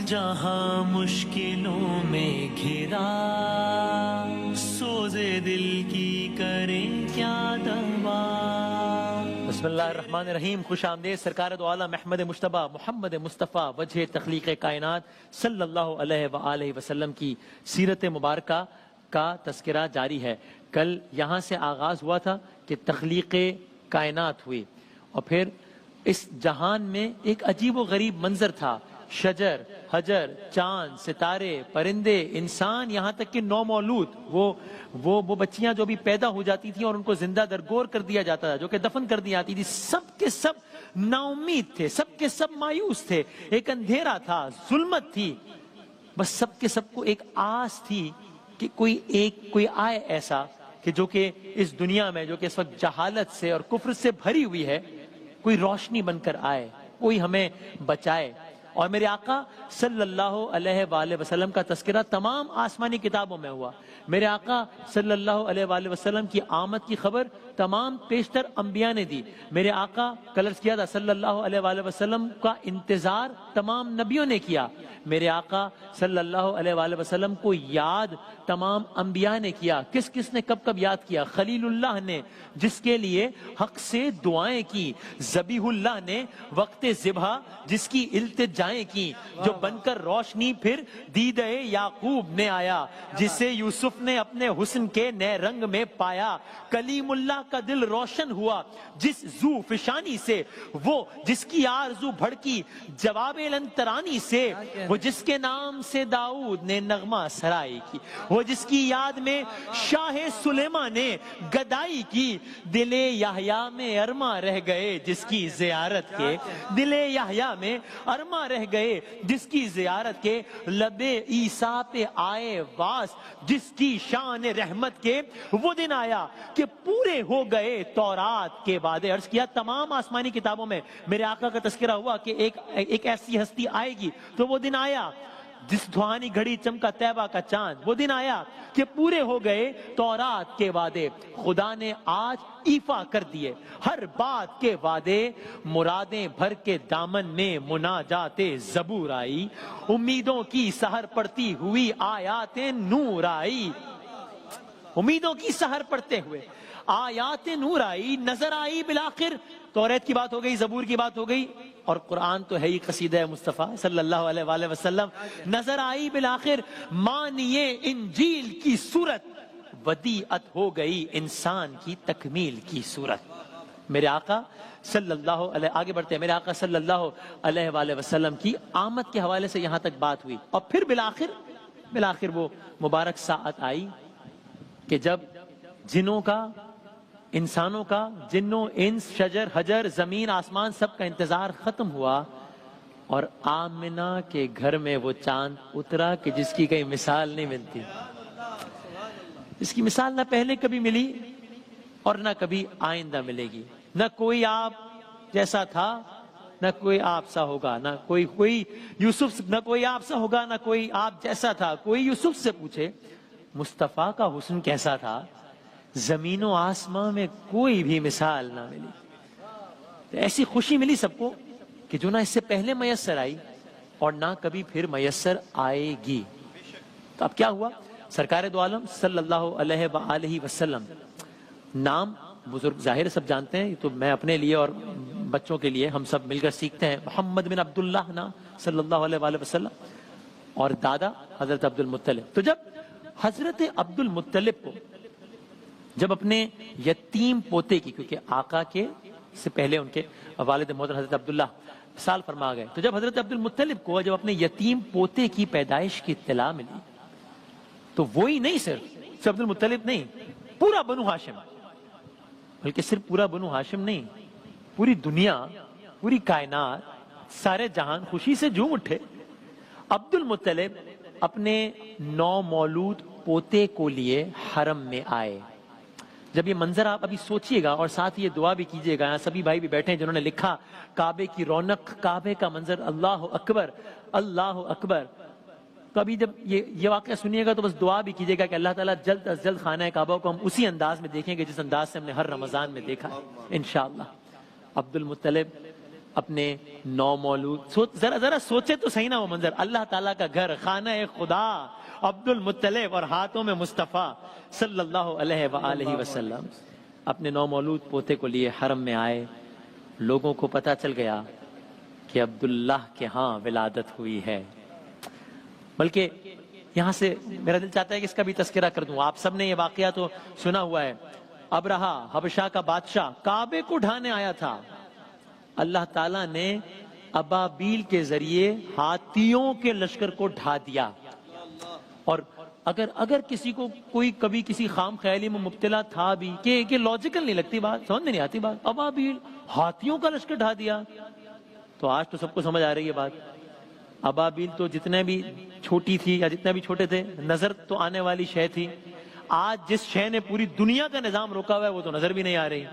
جہاں مشکلوں میں گھرا سوزے دل کی کریں کیا دوا۔ بسم اللہ الرحمن الرحیم۔ خوش آمدید سرکار دو عالم احمد مجتبیٰ محمد مصطفیٰ وجہ تخلیق کائنات صلی اللہ علیہ وآلہ وسلم کی سیرت مبارکہ کا تذکرہ جاری ہے۔ کل یہاں سے آغاز ہوا تھا کہ تخلیق کائنات ہوئی، اور پھر اس جہان میں ایک عجیب و غریب منظر تھا۔ شجر، حجر، چاند، ستارے، پرندے، انسان، یہاں تک کہ نومولود وہ بچیاں جو بھی پیدا ہو جاتی تھیں اور ان کو زندہ درگور کر دیا جاتا تھا، جو کہ دفن کر دی جاتی تھی، سب کے سب نا امید تھے، سب کے سب مایوس تھے۔ ایک اندھیرا تھا، ظلمت تھی، بس سب کے سب کو ایک آس تھی کہ کوئی آئے ایسا کہ جو کہ اس دنیا میں جو کہ اس وقت جہالت سے اور کفر سے بھری ہوئی ہے، کوئی روشنی بن کر آئے، کوئی ہمیں بچائے۔ اور میرے آقا صلی اللہ علیہ وآلہ وسلم کا تذکرہ تمام آسمانی کتابوں میں ہوا۔ میرے آقا صلی اللہ علیہ وآلہ وسلم کی آمد کی خبر تمام پیشتر انبیاء نے دی۔ میرے آقا کلرز کیا تھا صلی اللہ علیہ وآلہ وسلم کا انتظار تمام نبیوں نے کیا۔ میرے آقا صلی اللہ علیہ وآلہ وسلم کو یاد تمام انبیاء نے کیا۔ کس کس نے کب کب یاد کیا؟ خلیل اللہ نے، جس کے لیے حق سے دعائیں کی۔ ذبیح اللہ نے وقت ذبح جس کی التجائیں کی، جو بن کر روشنی پھر دیدہ یعقوب نے آیا، جسے یوسف نے اپنے حسن کے نئے رنگ میں پایا۔ کلیم اللہ کا دل روشن ہوا جس ذو فشانی سے، وہ جس کی آرزو بھڑکی جواب لنترانی سے، وہ جس کے نام سے داؤد نے نغمہ سرائی کی، وہ جس کی یاد میں شاہ سلیمان نے گدائی کی۔ دل یحییٰ میں ارماں رہ گئے جس کی زیارت کے، دل یحییٰ میں ارماں رہ گئے جس کی زیارت کے، لب عیسیٰ پہ آئے واس جس کی شان رحمت کے۔ وہ دن آیا کہ پورے ہو گئے تورات کے وعدے۔ عرض کیا تمام آسمانی کتابوں میں میرے آقا کا تذکرہ ہوا کہ ایک ایسی ہستی آئے گی، تو وہ دن آیا جس دھوانی گھڑی چمکا طیبہ کا چاند۔ وہ دن آیا کہ پورے ہو گئے تورات کے وعدے۔ خدا نے آج ایفا کر دیے ہر بات کے وعدے، مرادیں بھر کے دامن میں مناجات زبور آئی، امیدوں کی سحر پڑتی ہوئی آیات نور آئی۔ امیدوں کی سحر پڑھتے ہوئے آیات نور آئی، نظر آئی بالآخر۔ توریت کی بات ہو گئی، زبور کی بات ہو گئی، اور قرآن تو ہے ہی قصیدہ مصطفیٰ صلی اللہ علیہ وآلہ وسلم۔ نظر آئی بالآخر مانیے انجیل کی صورت، ودیعت ہو گئی انسان کی تکمیل کی صورت۔ میرے آقا صلی اللہ علیہ، آگے بڑھتے ہیں، میرے آقا صلی اللہ علیہ وآلہ وسلم کی آمد کے حوالے سے یہاں تک بات ہوئی، اور پھر بالآخر وہ مبارک ساعت آئی کہ جب جنوں کا، انسانوں کا، جنوں، انس، شجر، حجر، زمین، آسمان، سب کا انتظار ختم ہوا، اور آمنہ کے گھر میں وہ چاند اترا کہ جس کی کہیں مثال نہیں ملتی، اس کی مثال نہ پہلے کبھی ملی اور نہ کبھی آئندہ ملے گی۔ نہ کوئی آپ جیسا تھا، نہ کوئی آپ سا ہوگا، نہ کوئی یوسف، نہ کوئی آپ سا ہوگا، نہ کوئی آپ جیسا تھا۔ کوئی یوسف سے پوچھے مصطفیٰ کا حسن کیسا تھا، زمین و آسمان میں کوئی بھی مثال نہ ملی۔ تو ایسی خوشی ملی سب کو کہ جو نہ اس سے پہلے میسر آئی اور نہ کبھی پھر میسر آئے گی۔ تو اب کیا ہوا؟ سرکار دو عالم صلی اللہ علیہ وآلہ وسلم، نام بزرگ ظاہر سب جانتے ہیں، تو میں اپنے لیے اور بچوں کے لیے ہم سب مل کر سیکھتے ہیں۔ محمد بن عبداللہ نام صلی اللہ علیہ وآلہ وسلم، اور دادا حضرت عبد المطلب۔ تو جب حضرت عبد المطلب کو جب اپنے یتیم پوتے کی، کیونکہ آقا کے سے پہلے ان کے والد محترم حضرت عبداللہ سال فرما گئے، تو جب حضرت عبد المطلب کو جب اپنے یتیم پوتے کی پیدائش کی اطلاع ملی، تو وہی نہیں صرف عبد المطلب نہیں، پورا بنو ہاشم، بلکہ صرف پورا بنو ہاشم نہیں، پوری دنیا، پوری کائنات، سارے جہان خوشی سے جھوم اٹھے۔ عبد المطلب اپنے نومولود پوتے کو لیے حرم میں آئے۔ جب یہ منظر آپ ابھی سوچئے گا، اور ساتھ یہ دعا بھی کیجئے گا، یہاں سبھی بھائی بھی بیٹھے ہیں جنہوں نے لکھا کعبے کی رونق، کعبے کا منظر، اللہ اکبر، اللہ اکبر۔ تو ابھی جب یہ واقعہ سنیے گا تو بس دعا بھی کیجئے گا کہ اللہ تعالیٰ جلد از جلد خانہ کعبہ کو ہم اسی انداز میں دیکھیں گے جس انداز سے ہم نے ہر رمضان میں دیکھا ہے انشاءاللہ۔ عبد المطلب اپنے نومولود ذرا سوچے تو صحیح نا وہ منظر، اللہ تعالیٰ کا گھر، خانہ خدا، عبد المطلب اور ہاتھوں میں مصطفیٰ صلی اللہ علیہ وآلہ وسلم اپنے نومولود پوتے کو لیے حرم میں آئے. لوگوں کو پتہ چل گیا کہ عبداللہ کے ہاں ولادت ہوئی ہے. بلکہ یہاں سے میرا دل چاہتا ہے کہ اس کا بھی تذکرہ کر دوں. آپ سب نے یہ واقعہ تو سنا ہوا ہے. ابرہا حبشہ کا بادشاہ کعبے کو ڈھانے آیا تھا. اللہ تعالیٰ نے ابابیل کے ذریعے ہاتھیوں کے لشکر کو ڈھا دیا. اور اگر کسی کو کوئی کبھی کسی خام خیالی میں مبتلا تھا بھی کہ لاجیکل نہیں لگتی بات، سمجھ میں نہیں آتی بات، ابابیل ہاتھیوں کا لشکر ڈھا دیا، تو آج تو سب کو سمجھ آ رہی ہے بات. ابابیل تو جتنے بھی چھوٹی تھی یا جتنے بھی چھوٹے تھے، نظر تو آنے والی شے تھی. آج جس شے نے پوری دنیا کا نظام روکا ہوا ہے وہ تو نظر بھی نہیں آ رہی،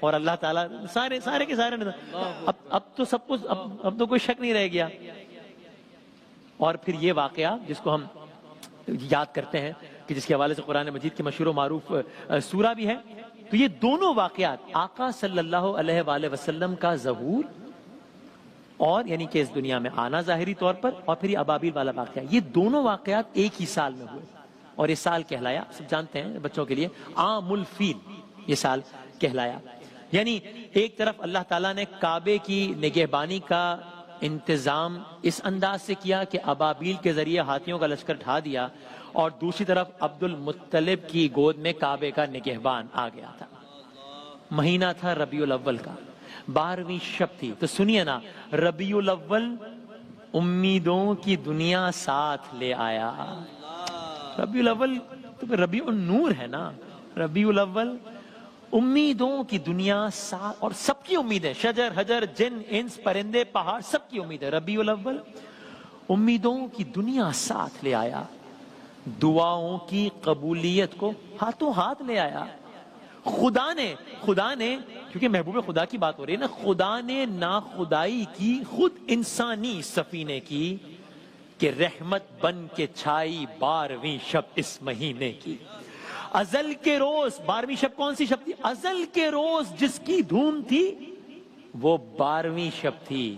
اور اللہ تعالیٰ سارے کے سارے نظام. اب تو سب کچھ اب تو کوئی شک نہیں رہ گیا. اور پھر یہ واقعہ جس کو ہم یاد کرتے ہیں کہ جس کے حوالے سے قرآن مجید کی مشہور و معروف سورہ بھی ہے. تو یہ دونوں واقعات، آقا صلی اللہ علیہ وآلہ وسلم کا ظہور اور یعنی کہ اس دنیا میں آنا ظاہری طور پر، اور پھر یہ ابابیل والا واقعہ، یہ دونوں واقعات ایک ہی سال میں ہوئے. اور یہ سال کہلایا، سب جانتے ہیں بچوں کے لیے، عام الفیل یہ سال کہلایا. یعنی ایک طرف اللہ تعالیٰ نے کعبے کی نگہبانی کا انتظام اس انداز سے کیا کہ ابابیل کے ذریعے ہاتھیوں کا لشکر ڈھا دیا، اور دوسری طرف عبد المطلب کی گود میں کعبے کا نگہبان آ گیا تھا. مہینہ تھا ربیع الاول کا، 12ویں شب تھی. تو سنیے نا، ربیع الاول امیدوں کی دنیا ساتھ لے آیا. ربیع الاول تو ربیع النور ہے نا. ربیع الاول امیدوں کی دنیا ساتھ، اور سب کی امیدیں، شجر حجر جن انس پرندے پہاڑ سب کی امید ہے. ربیع الاول امیدوں کی دنیا ساتھ لے آیا، دعاؤں کی قبولیت کو ہاتھوں ہاتھ لے آیا. خدا نے کیونکہ محبوب خدا کی بات ہو رہی ہے نا، خدا نے ناخدائی کی خود انسانی سفینے کی کہ رحمت بن کے چھائی 12ویں شب اس مہینے کی. ازل کے روز، 12ویں شب کون سی شب تھی؟ ازل کے روز جس کی دھوم تھی وہ 12ویں شب تھی.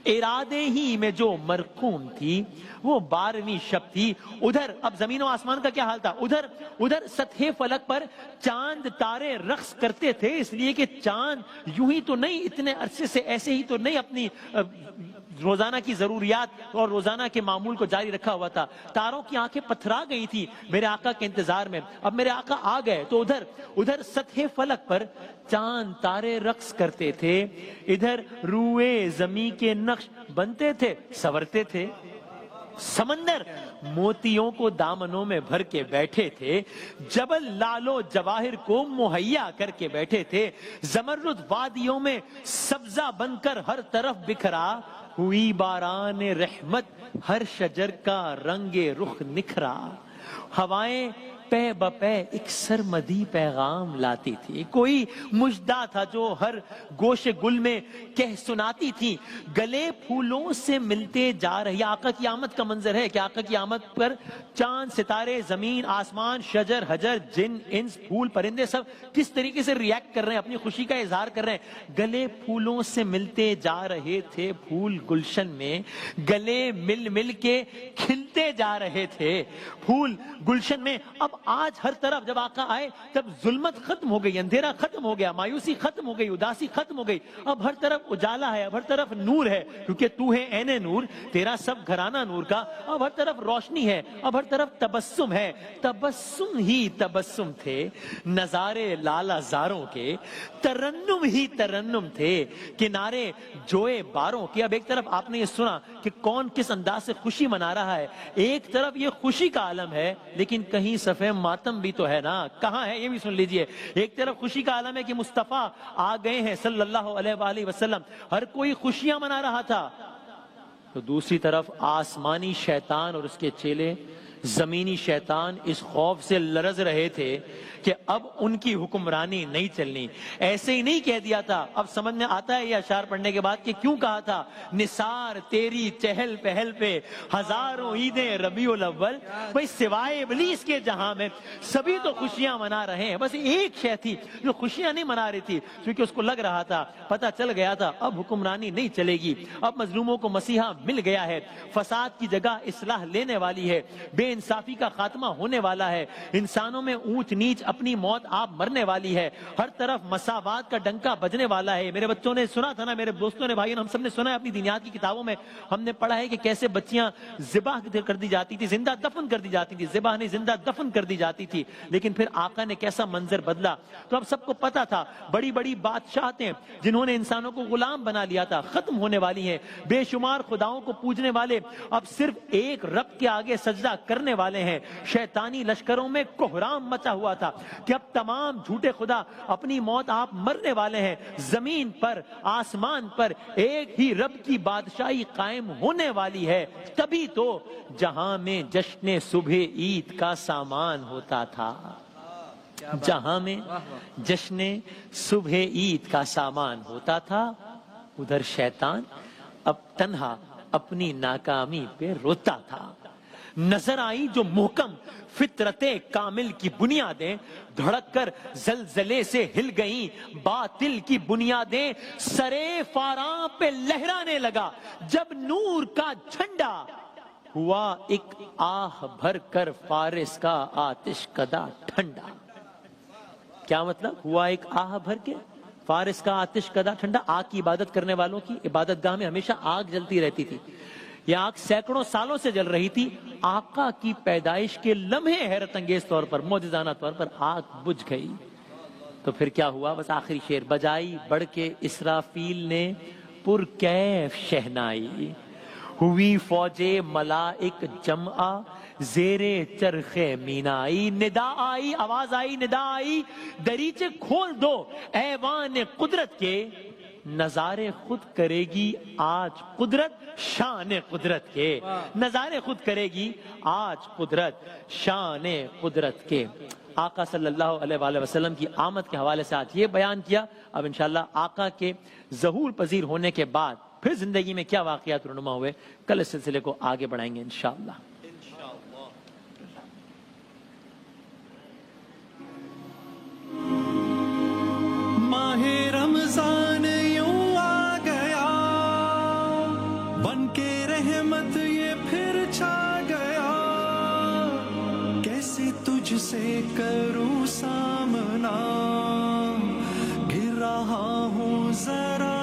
ارادے ہی میں جو مرقوم تھی وہ 12ویں شب تھی. ادھر اب زمین و آسمان کا کیا حال تھا؟ ادھر سطح فلک پر چاند تارے رقص کرتے تھے، اس لیے کہ چاند یوں ہی تو نہیں اتنے عرصے سے ایسے ہی تو نہیں اپنی روزانہ کی ضروریات اور روزانہ کے معمول کو جاری رکھا ہوا تھا. تاروں کی آنکھیں پتھرا گئی تھی میرے آقا کے انتظار میں. اب میرے آقا آ گئے تو ادھر سطح فلک پر چاند تارے رقص کرتے تھے، ادھر روئے زمین کے نقش بنتے تھے، سنورتے تھے. سمندر موتیوں کو دامنوں میں بھر کے بیٹھے تھے، جبل لالو جواہر کو مہیا کر کے بیٹھے تھے. زمرد وادیوں میں سبزہ بن کر ہر طرف بکھرا، ہوئی باران رحمت ہر شجر کا رنگ رخ نکھرا. ہوائیں پے بپے ایک سرمدی پیغام لاتی تھی، کوئی مژدہ تھا جو ہر گوشے گل میں کہہ سناتی تھی. گلے پھولوں سے ملتے جا رہے، یہ آقا کی آمد کا منظر ہے کہ آقا کی آمد پر چاند ستارے زمین آسمان شجر حجر جن انس پھول پرندے سب کس طریقے سے ریاکٹ کر رہے ہیں، اپنی خوشی کا اظہار کر رہے ہیں. گلے پھولوں سے ملتے جا رہے تھے پھول گلشن میں، گلے مل مل کے کھلتے جا رہے تھے پھول گلشن میں. اب آج ہر طرف جب آقا آئے تب ظلمت ختم ہو گئی، اندھیرا ختم ہو گیا، مایوسی ختم ہو گئی، اداسی ختم ہو گئی. اب ہر طرف اجالا ہے، اب ہر طرف نور ہے، کیونکہ تو ہے عین نور، تیرا سب گھرانہ نور کا. اب ہر طرف روشنی ہے، اب ہر طرف تبسم ہے. تبسم ہی تبسم تھے نظارے لالا زاروں کے، ترنم ہی ترنم تھے کنارے جوئے باروں کے. اب ایک طرف آپ نے یہ سنا کہ کون کس انداز سے خوشی منا رہا ہے، ایک طرف یہ خوشی کا عالم ہے لیکن کہیں صفحہ ماتم بھی تو ہے نا. کہاں ہے یہ بھی سن لیجئے. ایک طرف خوشی کا عالم ہے کہ مصطفیٰ آ گئے ہیں صلی اللہ علیہ وآلہ وسلم، ہر کوئی خوشیاں منا رہا تھا، تو دوسری طرف آسمانی شیطان اور اس کے چیلے زمینی شیطان اس خوف سے لرز رہے تھے کہ اب ان کی حکمرانی نہیں چلنی. ایسے ہی نہیں کہہ دیا تھا. اب سمجھ میں آتا ہے یہ اشعار پڑھنے کے بعد کہ کیوں کہا تھا نثار تیری چہل پہل پہ ہزاروں عیدیں ربیع الاول. بھائی سوائے ابلیس کے جہاں میں سبھی تو خوشیاں منا رہے ہیں, بس ایک شے تھی جو خوشیاں نہیں منا رہی تھی, کیونکہ اس کو لگ رہا تھا, پتہ چل گیا تھا اب حکمرانی نہیں چلے گی, اب مظلوموں کو مسیحا مل گیا ہے, فساد کی جگہ اصلاح لینے والی ہے, بے انصافی کا خاتمہ ہونے والا ہے, انسانوں میں اونچ نیچ اپنی موت آپ مرنے والی ہے, ہر طرف مساوات کا ڈنکا بجنے والا ہے. میرے بچوں نے سنا تھا نا, میرے دوستوں نے, بھائیوں نے, ہم سب نے سنا ہے, اپنی دینیات کی کتابوں میں ہم نے پڑھا ہے کہ کیسے بچیاں ذبح کر دی جاتی تھی, زندہ دفن کر دی جاتی تھی, ذبح نہیں زندہ دفن کر دی جاتی تھی. لیکن پھر آقا نے کیسا منظر بدلا. تو اب سب کو پتا تھا بڑی بڑی بادشاہتیں جنہوں نے انسانوں کو غلام بنا لیا تھا ختم ہونے والی ہیں, بے شمار خداؤں کو پوجنے والے اب صرف ایک رب کے آگے سجدہ کرنے والے ہیں. شیطانی لشکروں میں کوہرام مچا ہوا تھا کہ اب تمام جھوٹے خدا اپنی موت آپ مرنے والے ہیں. زمین پر آسمان پر ایک ہی رب کی بادشاہی قائم ہونے والی ہے. تبھی تو جہاں میں جشن صبح عید کا سامان ہوتا تھا, جہاں میں جشن صبح عید کا سامان ہوتا تھا, ادھر شیطان اب تنہا اپنی ناکامی پہ روتا تھا. نظر آئی جو محکم فطرت کامل کی بنیادیں, دھڑک کر زلزلے سے ہل گئیں باطل کی بنیادیں. سرے فاراں پہ لہرانے لگا جب نور کا جھنڈا, ہوا ایک آہ بھر کر فارس کا آتش کدا ٹھنڈا. کیا مطلب ہوا ایک آہ بھر کے فارس کا آتش کدا ٹھنڈا. آگ کی عبادت کرنے والوں کی عبادت گاہ میں ہمیشہ آگ جلتی رہتی تھی. یہ آگ سینکڑوں سالوں سے جل رہی تھی. آقا کی پیدائش کے لمحے حیرت انگیز طور پر, معجزانہ طور پر آگ بجھ گئی. تو پھر کیا ہوا, بس آخری شعر, بجائی بڑھ کے اسرافیل نے پر کیف شہنائی, ہوئی فوج ملائک جمع زیرے چرخ مینائی. ندا آئی, آواز آئی, ندا آئی, دریچے کھول دو ایوان قدرت کے, نظارے خود کرے گی آج قدرت شان قدرت کے. نظارے خود کرے گی آج قدرت شان قدرت کے. آقا صلی اللہ علیہ وآلہ وسلم کی آمد کے حوالے سے آج یہ بیان کیا. اب انشاءاللہ آقا کے ظہور پذیر ہونے کے بعد پھر زندگی میں کیا واقعات رونما ہوئے, کل اس سلسلے کو آگے بڑھائیں گے انشاءاللہ. ماہ رمضان یوں آ گیا, بن کے رحمت یہ پھر چھا گیا, کیسے تجھ سے کروں سامنا, گر رہا ہوں ذرا